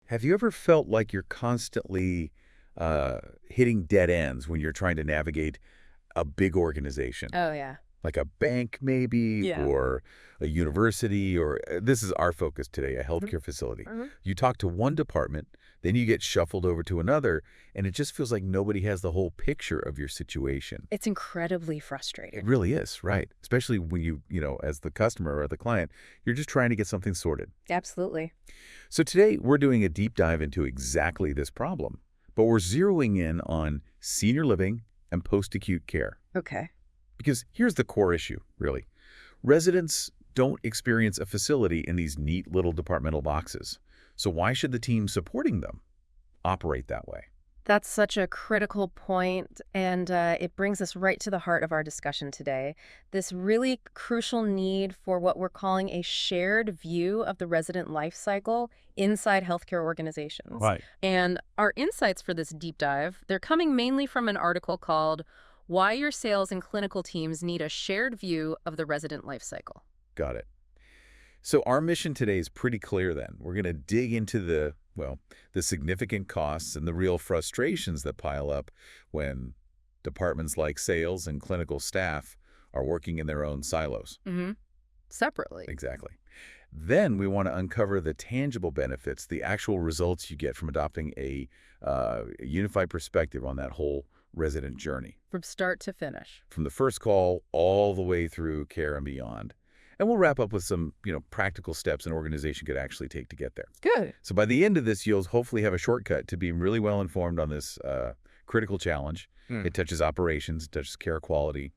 Have you ever felt like you're constantly hitting dead ends when you're trying to navigate a big organization? Oh, yeah. Like a bank, maybe, Yeah. or a university, or this is our focus today, a Mhm. healthcare facility. Mhm. You talk to one department, then you get shuffled over to another, and it just feels like nobody has the whole picture of your situation. It's incredibly It frustrating. really is, right? Especially when as the customer or the client, you're just trying to get something sorted. Absolutely. So today we're doing a deep dive into exactly this problem, but we're zeroing in on senior living and post-acute care. Okay. Because here's the core issue, really. Residents don't experience a facility in these neat little departmental boxes. So why should the team supporting them operate that way? That's such a critical point, and it brings us right to the heart of our discussion today. This really crucial need for what we're calling a shared view of the resident life cycle inside healthcare organizations. Right. And our insights for this deep dive, they're coming mainly from an article called Why Your Sales and Clinical Teams Need a Shared View of the Resident Life Cycle. Got it. So our mission today is pretty clear then. We're going to dig into the significant costs and the real frustrations that pile up when departments like sales and clinical staff are working in their own silos. Mm-hmm. Separately. Exactly. Then we want to uncover the tangible benefits, the actual results you get from adopting a unified perspective on that whole resident journey, From start to finish. from the first call all the way through care and beyond. And we'll wrap up with some, practical steps an organization could actually take to get there. Good. So by the end of this, you'll hopefully have a shortcut to being really well informed on this critical challenge. It touches operations, it touches care quality,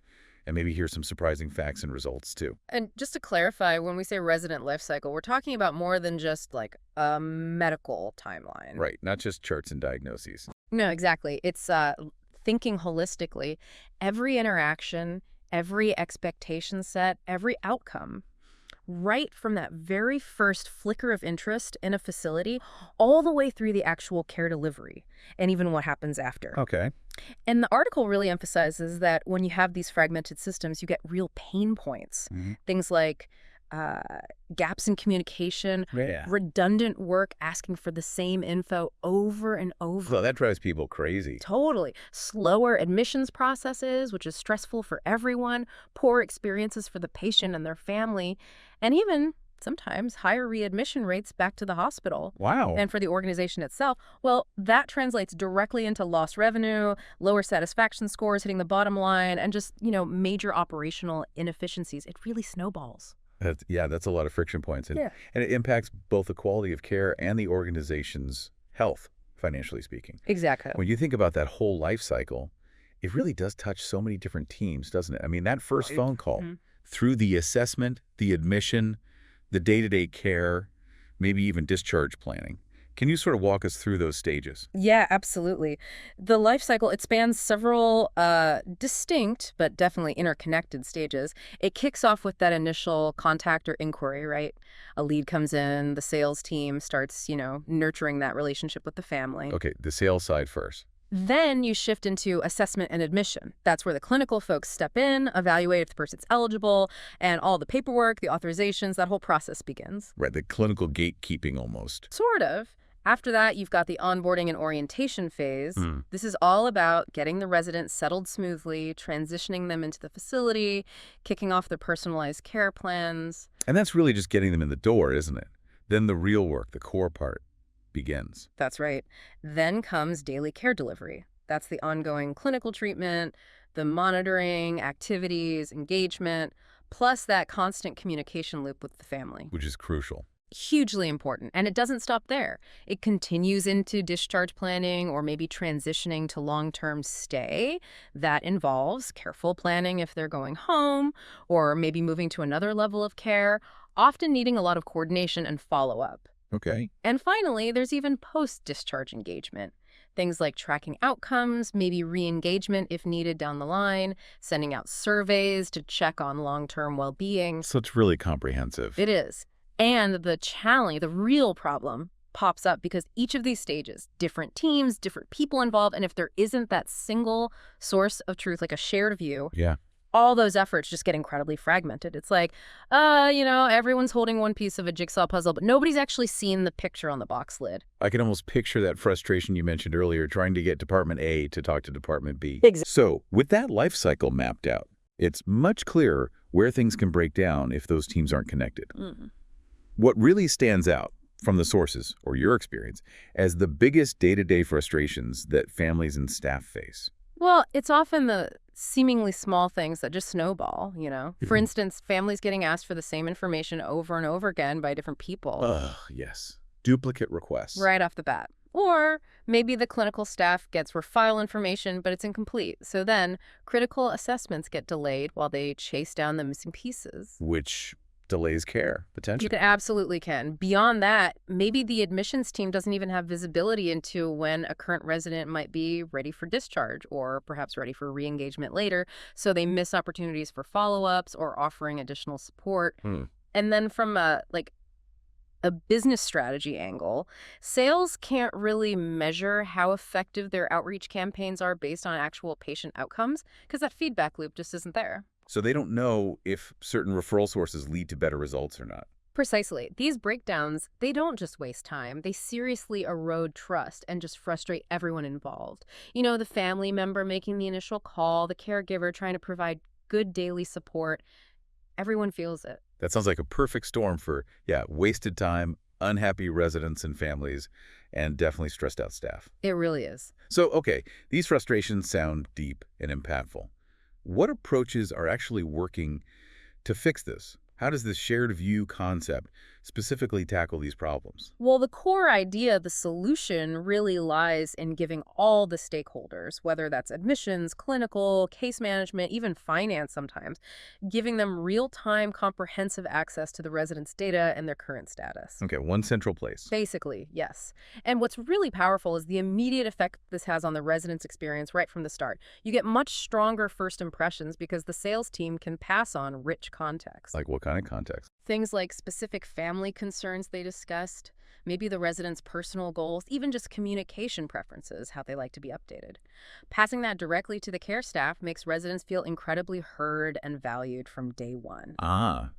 and maybe hear some surprising facts and results too. And just to clarify, when we say resident life cycle, we're talking about more than just like a medical timeline. Right, not just charts and diagnoses. No, exactly. It's thinking holistically. Every interaction, every expectation set, every outcome, right from that very first flicker of interest in a facility all the way through the actual care delivery and even what happens after. Okay. And the article really emphasizes that when you have these fragmented systems, you get real pain points. Mm-hmm. Things like gaps in communication, Yeah. redundant work asking for the same info over and over. Well, that drives people crazy. Totally. Slower admissions processes, which is stressful for everyone, poor experiences for the patient and their family, and even sometimes higher readmission rates back to the hospital. Wow. And for the organization itself, well, that translates directly into lost revenue, lower satisfaction scores hitting the bottom line, and just, major operational inefficiencies. It really snowballs. That's a lot of friction points. And, Yeah. and it impacts both the quality of care and the organization's health, financially speaking. Exactly. When you think about that whole life cycle, it really does touch so many different teams, doesn't it? I mean, that first Right. phone call, Mhm. through the assessment, the admission, the day-to-day care, maybe even discharge planning. Can you sort of walk us through those stages? Yeah, absolutely. The life cycle, it spans several distinct but definitely interconnected stages. It kicks off with that initial contact or inquiry, right? A lead comes in, the sales team starts, nurturing that relationship with the family. Okay, the sales side first. Then you shift into assessment and admission. That's where the clinical folks step in, evaluate if the person's eligible, and all the paperwork, the authorizations, that whole process begins. Right, the clinical gatekeeping almost. Sort of. After that, you've got the onboarding and orientation phase. Hmm. This is all about getting the residents settled smoothly, transitioning them into the facility, kicking off their personalized care plans. And that's really just getting them in the door, isn't it? Then the real work, the core part, begins. That's right. Then comes daily care delivery. That's the ongoing clinical treatment, the monitoring, activities, engagement, plus that constant communication loop with the family. Which is crucial. Hugely important. And it doesn't stop there. It continues into discharge planning or maybe transitioning to long-term stay. That involves careful planning if they're going home or maybe moving to another level of care, often needing a lot of coordination and follow-up. Okay. And finally, there's even post-discharge engagement. Things like tracking outcomes, maybe re-engagement if needed down the line, sending out surveys to check on long-term well-being. So it's really comprehensive. It is. And the challenge, the real problem, pops up because each of these stages, different teams, different people involved, and if there isn't that single source of truth, like a shared view, Yeah. all those efforts just get incredibly fragmented. It's like, everyone's holding one piece of a jigsaw puzzle, but nobody's actually seen the picture on the box lid. I can almost picture that frustration you mentioned earlier, trying to get Department A to talk to Department B. Exactly. So with that life cycle mapped out, it's much clearer where things can break down if those teams aren't connected. What really stands out from the sources, or your experience, as the biggest day-to-day frustrations that families and staff face? Well, it's often the seemingly small things that just snowball, For instance, families getting asked for the same information over and over again by different people. Ugh, yes. Duplicate requests. Right off the bat. Or maybe the clinical staff gets file information, but it's incomplete. So then critical assessments get delayed while they chase down the missing pieces. Which delays care, potentially. It absolutely can. Beyond that, maybe the admissions team doesn't even have visibility into when a current resident might be ready for discharge or perhaps ready for re-engagement later, so they miss opportunities for follow-ups or offering additional support. And then from a business strategy angle, sales can't really measure how effective their outreach campaigns are based on actual patient outcomes because that feedback loop just isn't there. So they don't know if certain referral sources lead to better results or not. Precisely. These breakdowns, they don't just waste time. They seriously erode trust and just frustrate everyone involved. The family member making the initial call, the caregiver trying to provide good daily support. Everyone feels it. That sounds like a perfect storm for, wasted time, unhappy residents and families, and definitely stressed out staff. It really is. So, okay, these frustrations sound deep and impactful. What approaches are actually working to fix this? How does this shared view concept specifically tackle these problems? Well, the core idea, the solution, really lies in giving all the stakeholders, whether that's admissions, clinical, case management, even finance sometimes, giving them real-time comprehensive access to the residents' data and their current status. Okay, one central place. Basically, yes. And what's really powerful is the immediate effect this has on the residents' experience right from the start. You get much stronger first impressions because the sales team can pass on rich context. Like what kind of context? Things like specific family concerns they discussed, maybe the residents' personal goals, even just communication preferences, how they like to be updated. Passing that directly to the care staff makes residents feel incredibly heard and valued from day one.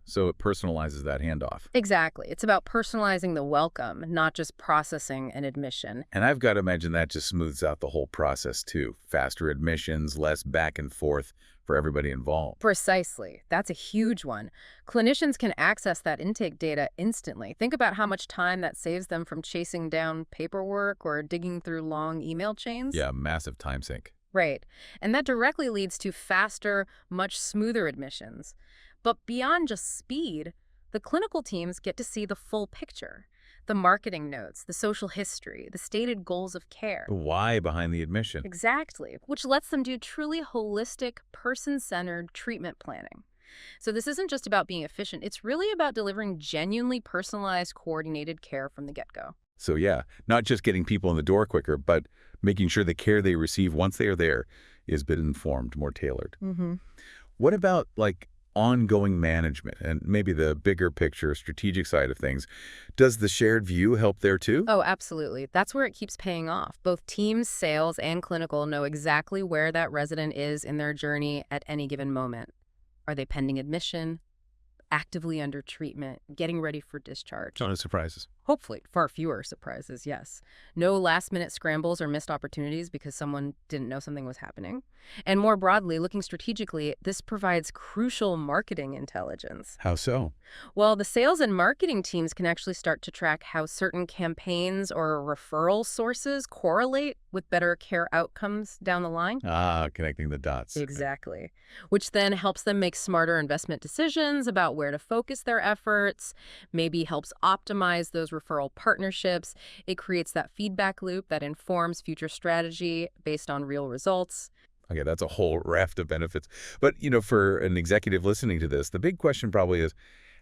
So it personalizes that handoff. Exactly. It's about personalizing the welcome, not just processing an admission. And I've got to imagine that just smooths out the whole process too. Faster admissions, less back and forth for everybody involved. Precisely. That's a huge one. Clinicians can access that intake data instantly. Think about how much time that saves them from chasing down paperwork or digging through long email chains. Yeah, massive time sink. Right. And that directly leads to faster, much smoother admissions. But beyond just speed, the clinical teams get to see the full picture. The marketing notes, the social history, the stated goals of care. The why behind the admission. Exactly, which lets them do truly holistic, person-centered treatment planning. So this isn't just about being efficient. It's really about delivering genuinely personalized, coordinated care from the get-go. So not just getting people in the door quicker, but making sure the care they receive once they are there is better informed, more tailored. What about ongoing management and maybe the bigger picture strategic side of things? Does the shared view help there too? Oh, absolutely. That's where it keeps paying off. Both teams, sales, and clinical know exactly where that resident is in their journey at any given moment. Are they pending admission, actively under treatment, getting ready for discharge? No surprises. Hopefully, far fewer surprises, yes. No last-minute scrambles or missed opportunities because someone didn't know something was happening. And more broadly, looking strategically, this provides crucial marketing intelligence. How so? Well, the sales and marketing teams can actually start to track how certain campaigns or referral sources correlate with better care outcomes down the line. Connecting the dots. Exactly. Which then helps them make smarter investment decisions about where to focus their efforts, maybe helps optimize those referral partnerships. It creates that feedback loop that informs future strategy based on real results. Okay, that's a whole raft of benefits. But, for an executive listening to this, the big question probably is,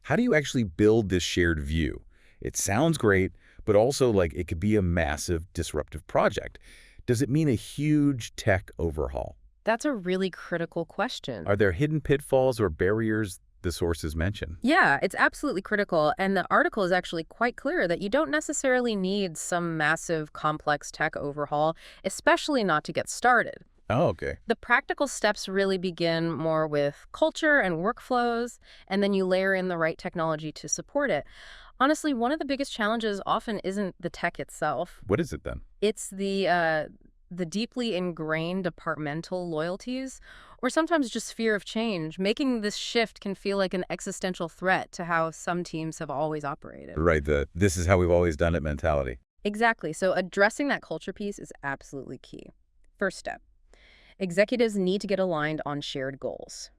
how do you actually build this shared view? It sounds great, but also it could be a massive disruptive project. Does it mean a huge tech overhaul? That's a really critical question. Are there hidden pitfalls or barriers the sources mention? Yeah, it's absolutely critical. And the article is actually quite clear that you don't necessarily need some massive complex tech overhaul, especially not to get started. Oh, okay. The practical steps really begin more with culture and workflows, and then you layer in the right technology to support it. Honestly, one of the biggest challenges often isn't the tech itself. What is it then? It's the deeply ingrained departmental loyalties, or sometimes just fear of change. Making this shift can feel like an existential threat to how some teams have always operated. Right, the this is how we've always done it mentality. Exactly. So addressing that culture piece is absolutely key. First step, executives need to get aligned on shared goals.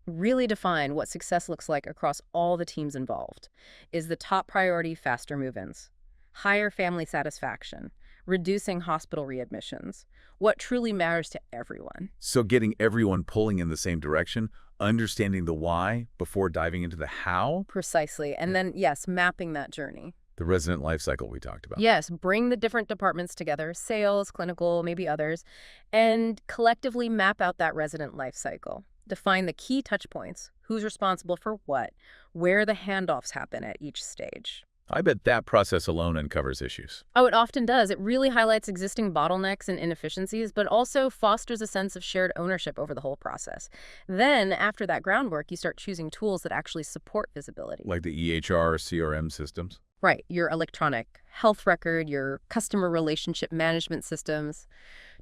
Really define what success looks like across all the teams involved. Is the top priority faster move-ins, higher family satisfaction, reducing hospital readmissions? What truly matters to everyone? So getting everyone pulling in the same direction, understanding the why before diving into the how, Precisely. And then, yes, mapping that journey. the resident life cycle we talked about. Yes, bring the different departments together, sales, clinical, maybe others, and collectively map out that resident life cycle. Define the key touch points, who's responsible for what, where the handoffs happen at each stage. I bet that process alone uncovers issues. Oh, it often does. It really highlights existing bottlenecks and inefficiencies, but also fosters a sense of shared ownership over the whole process. Then, after that groundwork, you start choosing tools that actually support visibility. Like the EHR or CRM systems. Right, your electronic health record, your customer relationship management systems,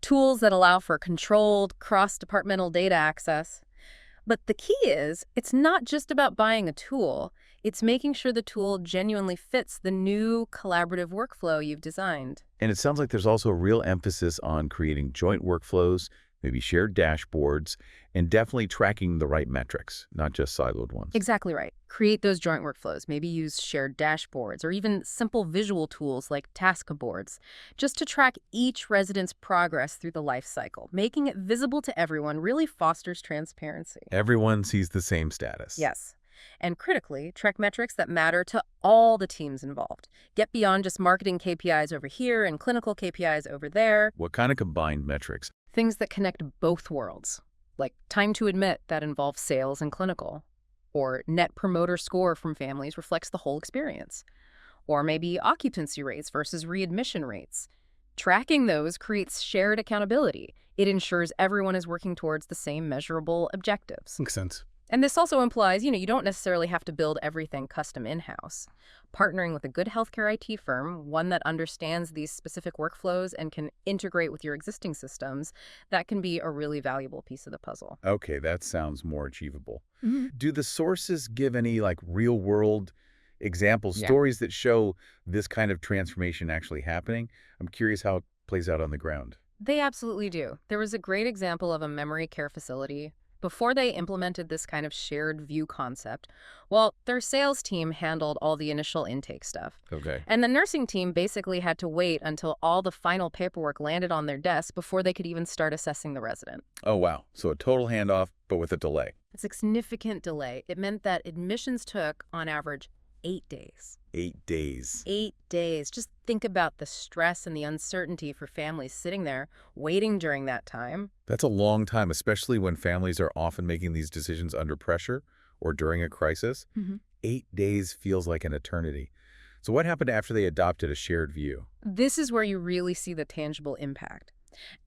tools that allow for controlled cross-departmental data access. But the key is, it's not just about buying a tool. It's making sure the tool genuinely fits the new collaborative workflow you've designed. And it sounds like there's also a real emphasis on creating joint workflows, maybe shared dashboards, and definitely tracking the right metrics, not just siloed ones. Exactly right. Create those joint workflows. Maybe use shared dashboards or even simple visual tools like task boards, just to track each resident's progress through the life cycle. Making it visible to everyone really fosters transparency. Everyone sees the same status. Yes. And critically, track metrics that matter to all the teams involved. Get beyond just marketing KPIs over here and clinical KPIs over there. What kind of combined metrics? Things that connect both worlds, like time to admit that involves sales and clinical, or net promoter score from families reflects the whole experience, or maybe occupancy rates versus readmission rates. Tracking those creates shared accountability. It ensures everyone is working towards the same measurable objectives. Makes sense. And this also implies, you don't necessarily have to build everything custom in-house. Partnering with a good healthcare IT firm, one that understands these specific workflows and can integrate with your existing systems, that can be a really valuable piece of the puzzle. Okay, that sounds more achievable. Mhm. Do the sources give any real-world examples, Yeah. stories that show this kind of transformation actually happening? I'm curious how it plays out on the ground. They absolutely do. There was a great example of a memory care facility. Before they implemented this kind of shared view concept, well, their sales team handled all the initial intake stuff. Okay. And the nursing team basically had to wait until all the final paperwork landed on their desk before they could even start assessing the resident. Oh, wow. So a total handoff, but with a delay. It's a significant delay. It meant that admissions took, on average, 8 days. 8 days. 8 days. Just think about the stress and the uncertainty for families sitting there, waiting during that time. That's a long time, especially when families are often making these decisions under pressure or during a crisis. 8 days feels like an eternity. So what happened after they adopted a shared view? This is where you really see the tangible impact.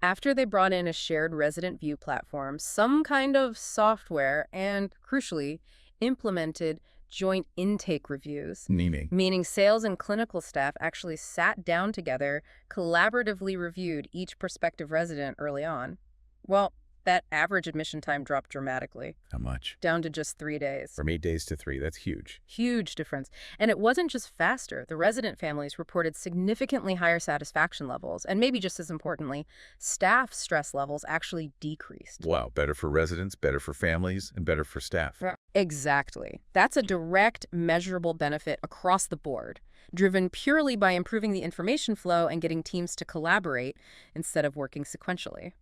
After they brought in a shared resident view platform, some kind of software, and crucially, implemented joint intake reviews, meaning sales and clinical staff actually sat down together, collaboratively reviewed each prospective resident early on. Well, that average admission time dropped dramatically, How much? down to just 3 days. From 8 days to 3. That's huge. Huge difference. And it wasn't just faster. The resident families reported significantly higher satisfaction levels, and maybe just as importantly, staff stress levels actually decreased. Wow. Better for residents, better for families, and better for staff. Exactly. That's a direct, measurable benefit across the board, driven purely by improving the information flow and getting teams to collaborate instead of working sequentially.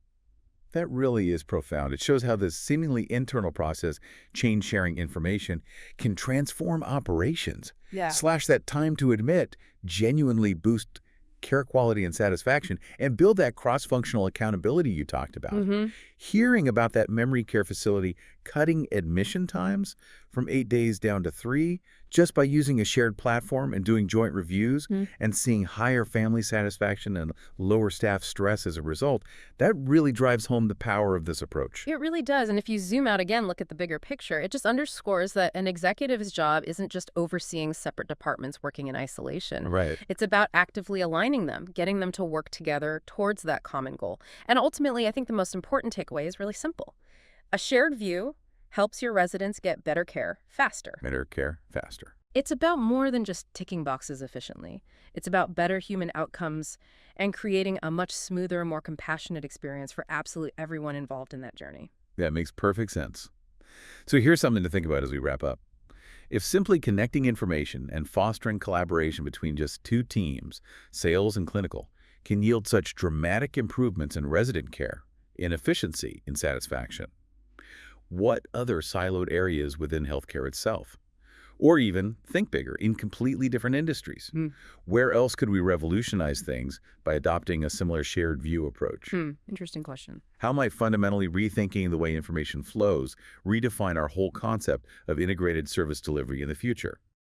That really is profound. It shows how this seemingly internal process, change sharing information, can transform operations. Yeah. Slash that time to admit, genuinely boost care quality and satisfaction, and build that cross-functional accountability you talked about. Hearing about that memory care facility cutting admission times from 8 days down to 3 just by using a shared platform and doing joint reviews and seeing higher family satisfaction and lower staff stress as a result, that really drives home the power of this approach. It really does. And if you zoom out again, look at the bigger picture, it just underscores that an executive's job isn't just overseeing separate departments working in isolation. Right. It's about actively aligning them, getting them to work together towards that common goal. And ultimately, I think the most important takeaway is really simple. A shared view helps your residents get better care faster. Better care faster. It's about more than just ticking boxes efficiently. It's about better human outcomes and creating a much smoother, more compassionate experience for absolutely everyone involved in that journey. That makes perfect sense. So here's something to think about as we wrap up. If simply connecting information and fostering collaboration between just two teams, sales and clinical, can yield such dramatic improvements in resident care, in efficiency, in satisfaction, what other siloed areas within healthcare itself? Or even, think bigger, in completely different industries. Where else could we revolutionize things by adopting a similar shared view approach? Interesting question. How might fundamentally rethinking the way information flows redefine our whole concept of integrated service delivery in the future?